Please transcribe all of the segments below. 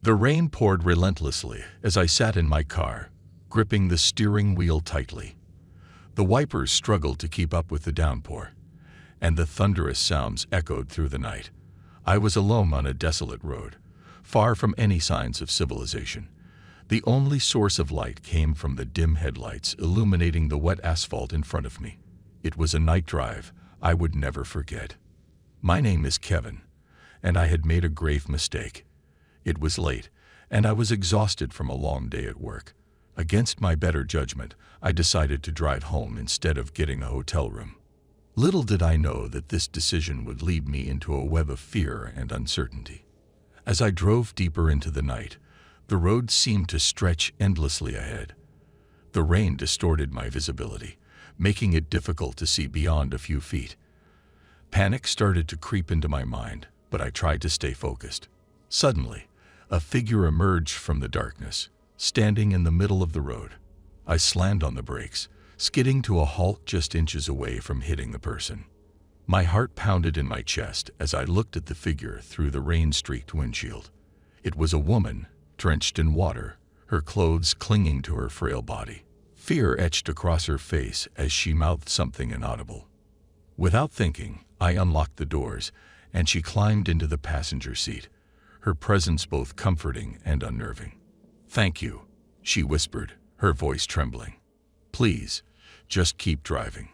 The rain poured relentlessly as I sat in my car, gripping the steering wheel tightly. The wipers struggled to keep up with the downpour, and the thunderous sounds echoed through the night. I was alone on a desolate road, far from any signs of civilization. The only source of light came from the dim headlights illuminating the wet asphalt in front of me. It was a night drive I would never forget. My name is Kevin, and I had made a grave mistake. It was late, and I was exhausted from a long day at work. Against my better judgment, I decided to drive home instead of getting a hotel room. Little did I know that this decision would lead me into a web of fear and uncertainty. As I drove deeper into the night, the road seemed to stretch endlessly ahead. The rain distorted my visibility, making it difficult to see beyond a few feet. Panic started to creep into my mind, but I tried to stay focused. Suddenly, a figure emerged from the darkness, standing in the middle of the road. I slammed on the brakes, skidding to a halt just inches away from hitting the person. My heart pounded in my chest as I looked at the figure through the rain-streaked windshield. It was a woman, drenched in water, her clothes clinging to her frail body. Fear etched across her face as she mouthed something inaudible. Without thinking, I unlocked the doors, and she climbed into the passenger seat, her presence both comforting and unnerving. "Thank you," she whispered, her voice trembling. "Please, just keep driving."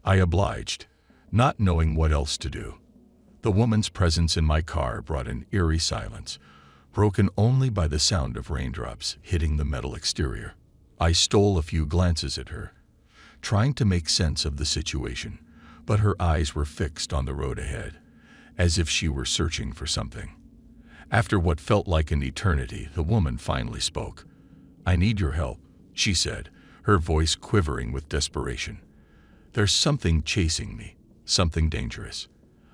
I obliged, not knowing what else to do. The woman's presence in my car brought an eerie silence, broken only by the sound of raindrops hitting the metal exterior. I stole a few glances at her, trying to make sense of the situation, but her eyes were fixed on the road ahead, as if she were searching for something. After what felt like an eternity, the woman finally spoke. "I need your help," she said, her voice quivering with desperation. "There's something chasing me, something dangerous."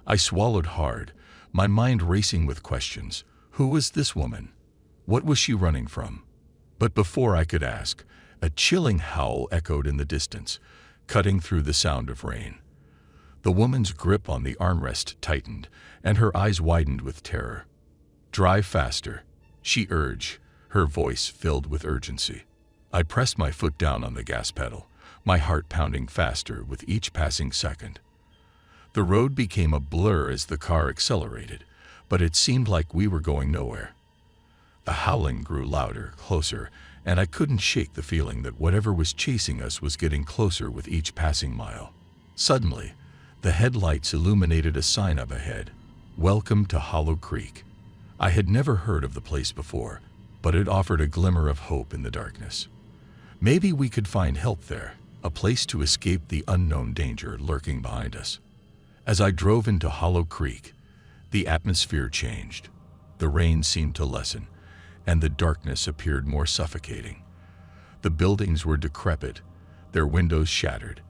I swallowed hard, my mind racing with questions. Who was this woman? What was she running from? But before I could ask, a chilling howl echoed in the distance, cutting through the sound of rain. The woman's grip on the armrest tightened, and her eyes widened with terror. "Drive faster," she urged, her voice filled with urgency. I pressed my foot down on the gas pedal, my heart pounding faster with each passing second. The road became a blur as the car accelerated, but it seemed like we were going nowhere. The howling grew louder, closer, and I couldn't shake the feeling that whatever was chasing us was getting closer with each passing mile. Suddenly, the headlights illuminated a sign up ahead, "Welcome to Hollow Creek." I had never heard of the place before, but it offered a glimmer of hope in the darkness. Maybe we could find help there, a place to escape the unknown danger lurking behind us. As I drove into Hollow Creek, the atmosphere changed. The rain seemed to lessen, and the darkness appeared more suffocating. The buildings were decrepit, their windows shattered,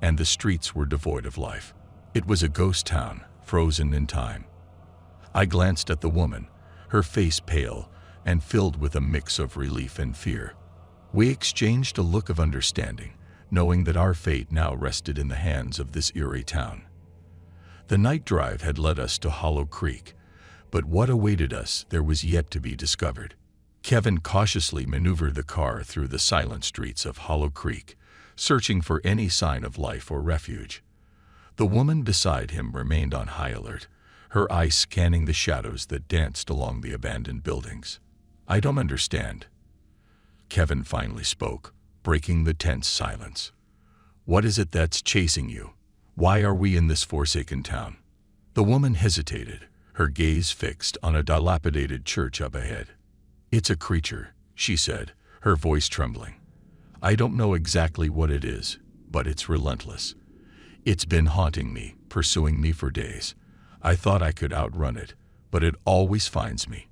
and the streets were devoid of life. It was a ghost town, frozen in time. I glanced at the woman, her face pale and filled with a mix of relief and fear. We exchanged a look of understanding, knowing that our fate now rested in the hands of this eerie town. The night drive had led us to Hollow Creek, but what awaited us there was yet to be discovered. Kevin cautiously maneuvered the car through the silent streets of Hollow Creek, searching for any sign of life or refuge. The woman beside him remained on high alert, her eyes scanning the shadows that danced along the abandoned buildings. "I don't understand," Kevin finally spoke, breaking the tense silence. "What is it that's chasing you? Why are we in this forsaken town?" The woman hesitated, her gaze fixed on a dilapidated church up ahead. "It's a creature," she said, her voice trembling. "I don't know exactly what it is, but it's relentless. It's been haunting me, pursuing me for days. I thought I could outrun it, but it always finds me."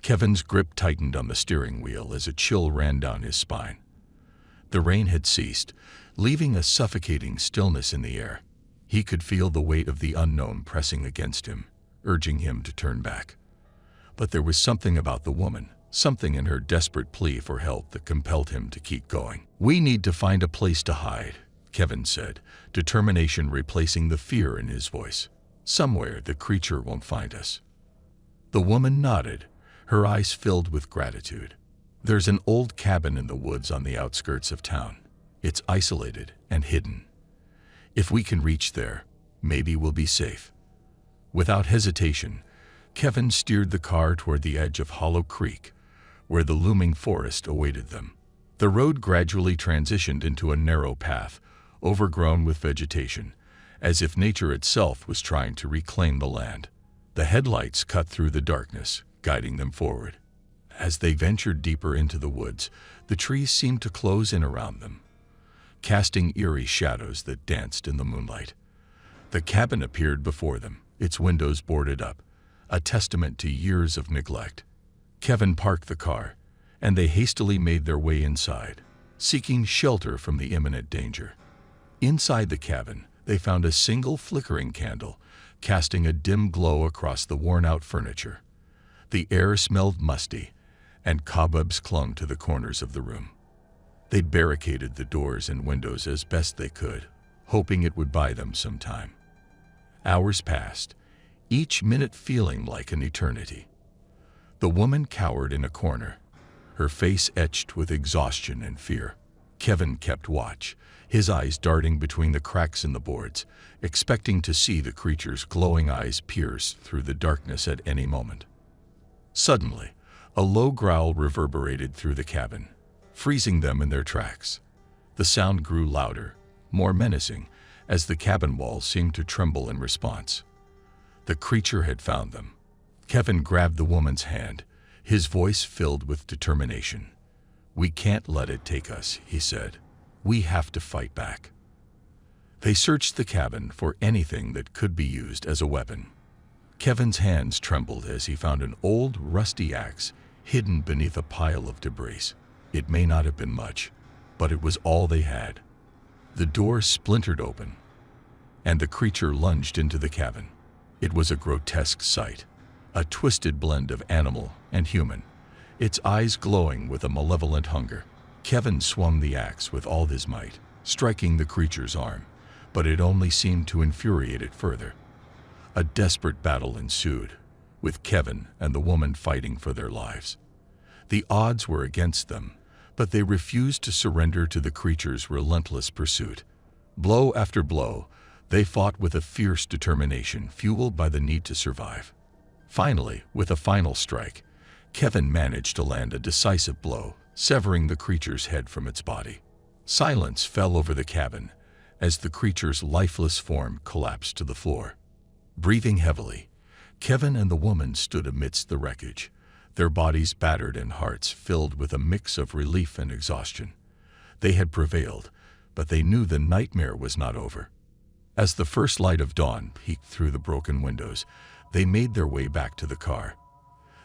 Kevin's grip tightened on the steering wheel as a chill ran down his spine. The rain had ceased, leaving a suffocating stillness in the air. He could feel the weight of the unknown pressing against him, urging him to turn back. But there was something about the woman, something in her desperate plea for help that compelled him to keep going. "We need to find a place to hide," Kevin said, determination replacing the fear in his voice. "Somewhere the creature won't find us." The woman nodded, her eyes filled with gratitude. There's an old cabin in the woods on the outskirts of town. It's isolated and hidden. If we can reach there, maybe we'll be safe. Without hesitation, Kevin steered the car toward the edge of Hollow Creek, where the looming forest awaited them. The road gradually transitioned into a narrow path, overgrown with vegetation, as if nature itself was trying to reclaim the land. The headlights cut through the darkness, guiding them forward. As they ventured deeper into the woods, the trees seemed to close in around them, casting eerie shadows that danced in the moonlight. The cabin appeared before them, its windows boarded up, a testament to years of neglect. Kevin parked the car, and they hastily made their way inside, seeking shelter from the imminent danger. Inside the cabin, they found a single flickering candle, casting a dim glow across the worn-out furniture. The air smelled musty, and cobwebs clung to the corners of the room. They'd barricaded the doors and windows as best they could, hoping it would buy them some time. Hours passed, each minute feeling like an eternity. The woman cowered in a corner, her face etched with exhaustion and fear. Kevin kept watch, his eyes darting between the cracks in the boards, expecting to see the creature's glowing eyes pierce through the darkness at any moment. Suddenly, a low growl reverberated through the cabin, freezing them in their tracks. The sound grew louder, more menacing, as the cabin walls seemed to tremble in response. The creature had found them. Kevin grabbed the woman's hand, his voice filled with determination. "We can't let it take us," he said. "We have to fight back." They searched the cabin for anything that could be used as a weapon. Kevin's hands trembled as he found an old, rusty axe hidden beneath a pile of debris. It may not have been much, but it was all they had. The door splintered open, and the creature lunged into the cabin. It was a grotesque sight, a twisted blend of animal and human, its eyes glowing with a malevolent hunger. Kevin swung the axe with all his might, striking the creature's arm, but it only seemed to infuriate it further. A desperate battle ensued, with Kevin and the woman fighting for their lives. The odds were against them, but they refused to surrender to the creature's relentless pursuit. Blow after blow, they fought with a fierce determination fueled by the need to survive. Finally, with a final strike, Kevin managed to land a decisive blow, severing the creature's head from its body. Silence fell over the cabin as the creature's lifeless form collapsed to the floor. Breathing heavily, Kevin and the woman stood amidst the wreckage, their bodies battered and hearts filled with a mix of relief and exhaustion. They had prevailed, but they knew the nightmare was not over. As the first light of dawn peeked through the broken windows, they made their way back to the car.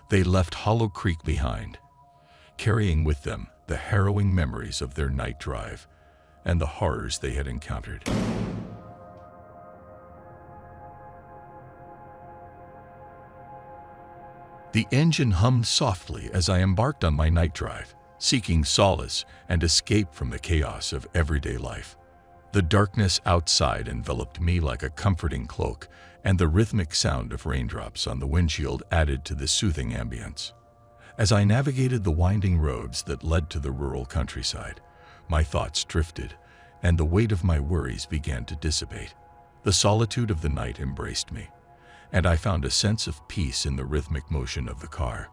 They left Hollow Creek behind, carrying with them the harrowing memories of their night drive and the horrors they had encountered. The engine hummed softly as I embarked on my night drive, seeking solace and escape from the chaos of everyday life. The darkness outside enveloped me like a comforting cloak, and the rhythmic sound of raindrops on the windshield added to the soothing ambience. As I navigated the winding roads that led to the rural countryside, my thoughts drifted, and the weight of my worries began to dissipate. The solitude of the night embraced me, and I found a sense of peace in the rhythmic motion of the car.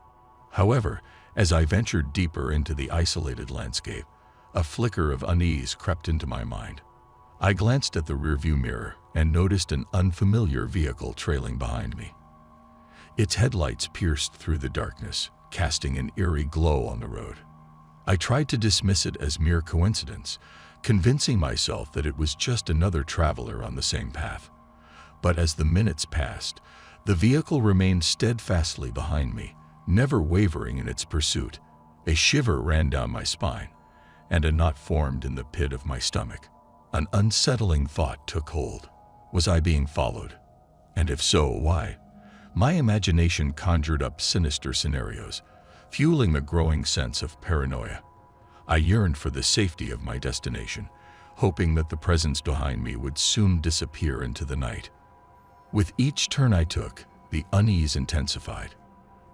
However, as I ventured deeper into the isolated landscape, a flicker of unease crept into my mind. I glanced at the rearview mirror and noticed an unfamiliar vehicle trailing behind me. Its headlights pierced through the darkness, casting an eerie glow on the road. I tried to dismiss it as mere coincidence, convincing myself that it was just another traveler on the same path. But as the minutes passed, the vehicle remained steadfastly behind me, never wavering in its pursuit. A shiver ran down my spine, and a knot formed in the pit of my stomach. An unsettling thought took hold. Was I being followed? And if so, why? My imagination conjured up sinister scenarios, fueling the growing sense of paranoia. I yearned for the safety of my destination, hoping that the presence behind me would soon disappear into the night. With each turn I took, the unease intensified.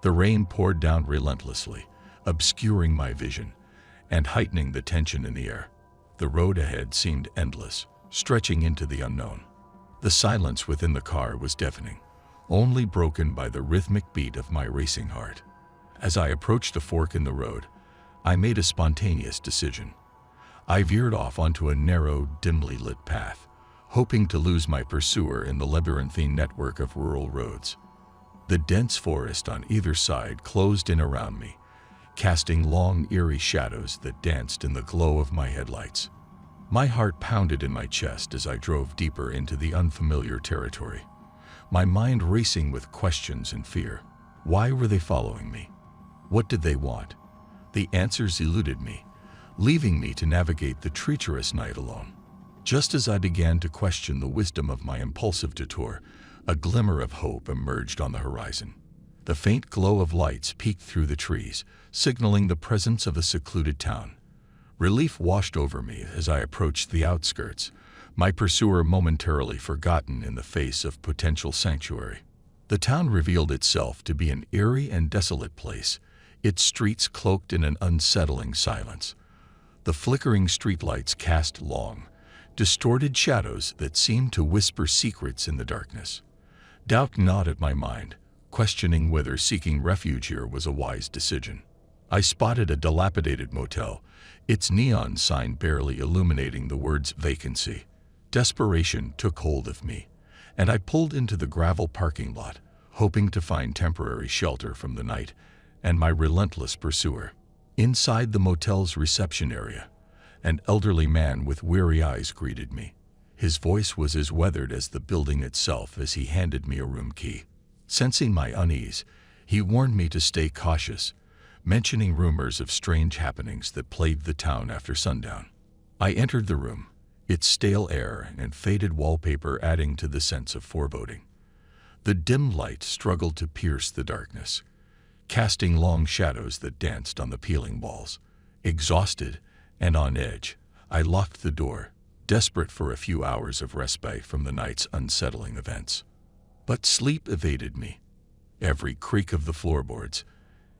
The rain poured down relentlessly, obscuring my vision and heightening the tension in the air. The road ahead seemed endless, stretching into the unknown. The silence within the car was deafening, only broken by the rhythmic beat of my racing heart. As I approached a fork in the road, I made a spontaneous decision. I veered off onto a narrow, dimly lit path, hoping to lose my pursuer in the labyrinthine network of rural roads. The dense forest on either side closed in around me, casting long, eerie shadows that danced in the glow of my headlights. My heart pounded in my chest as I drove deeper into the unfamiliar territory, my mind racing with questions and fear. Why were they following me? What did they want? The answers eluded me, leaving me to navigate the treacherous night alone. Just as I began to question the wisdom of my impulsive detour, a glimmer of hope emerged on the horizon. The faint glow of lights peeked through the trees, signaling the presence of a secluded town. Relief washed over me as I approached the outskirts, my pursuer momentarily forgotten in the face of potential sanctuary. The town revealed itself to be an eerie and desolate place, its streets cloaked in an unsettling silence. The flickering streetlights cast long, distorted shadows that seemed to whisper secrets in the darkness. Doubt gnawed at my mind, questioning whether seeking refuge here was a wise decision. I spotted a dilapidated motel, its neon sign barely illuminating the words vacancy. Desperation took hold of me, and I pulled into the gravel parking lot, hoping to find temporary shelter from the night and my relentless pursuer. Inside the motel's reception area, an elderly man with weary eyes greeted me. His voice was as weathered as the building itself as he handed me a room key. Sensing my unease, he warned me to stay cautious, mentioning rumors of strange happenings that plagued the town after sundown. I entered the room, its stale air and faded wallpaper adding to the sense of foreboding. The dim light struggled to pierce the darkness, casting long shadows that danced on the peeling walls. Exhausted and on edge, I locked the door, desperate for a few hours of respite from the night's unsettling events. But sleep evaded me. Every creak of the floorboards,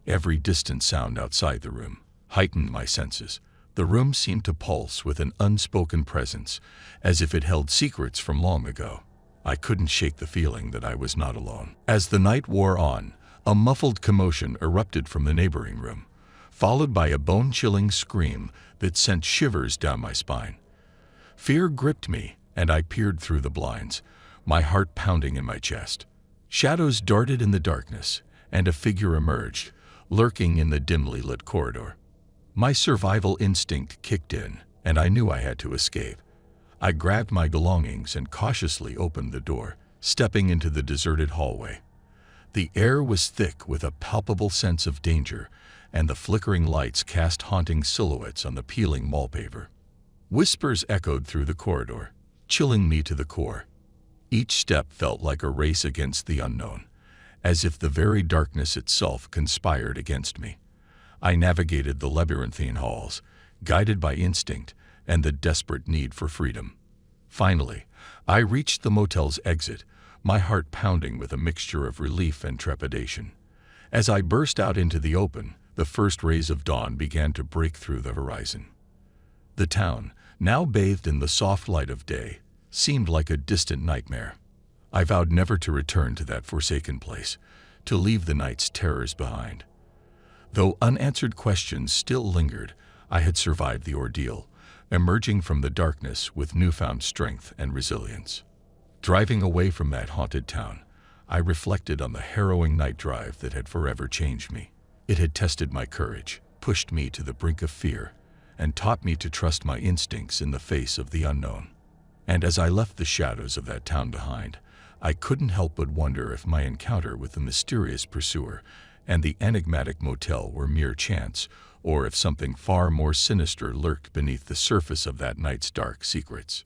every distant sound outside the room, heightened my senses. The room seemed to pulse with an unspoken presence, as if it held secrets from long ago. I couldn't shake the feeling that I was not alone. As the night wore on, a muffled commotion erupted from the neighboring room, followed by a bone-chilling scream that sent shivers down my spine. Fear gripped me, and I peered through the blinds, my heart pounding in my chest. Shadows darted in the darkness, and a figure emerged, lurking in the dimly lit corridor. My survival instinct kicked in, and I knew I had to escape. I grabbed my belongings and cautiously opened the door, stepping into the deserted hallway. The air was thick with a palpable sense of danger, and the flickering lights cast haunting silhouettes on the peeling wallpaper. Whispers echoed through the corridor, chilling me to the core. Each step felt like a race against the unknown, as if the very darkness itself conspired against me. I navigated the labyrinthine halls, guided by instinct and the desperate need for freedom. Finally, I reached the motel's exit, my heart pounding with a mixture of relief and trepidation. As I burst out into the open, the first rays of dawn began to break through the horizon. The town, now bathed in the soft light of day, seemed like a distant nightmare. I vowed never to return to that forsaken place, to leave the night's terrors behind. Though unanswered questions still lingered, I had survived the ordeal, emerging from the darkness with newfound strength and resilience. Driving away from that haunted town, I reflected on the harrowing night drive that had forever changed me. It had tested my courage, pushed me to the brink of fear, and taught me to trust my instincts in the face of the unknown. And as I left the shadows of that town behind, I couldn't help but wonder if my encounter with the mysterious pursuer and the enigmatic motel were mere chance, or if something far more sinister lurked beneath the surface of that night's dark secrets.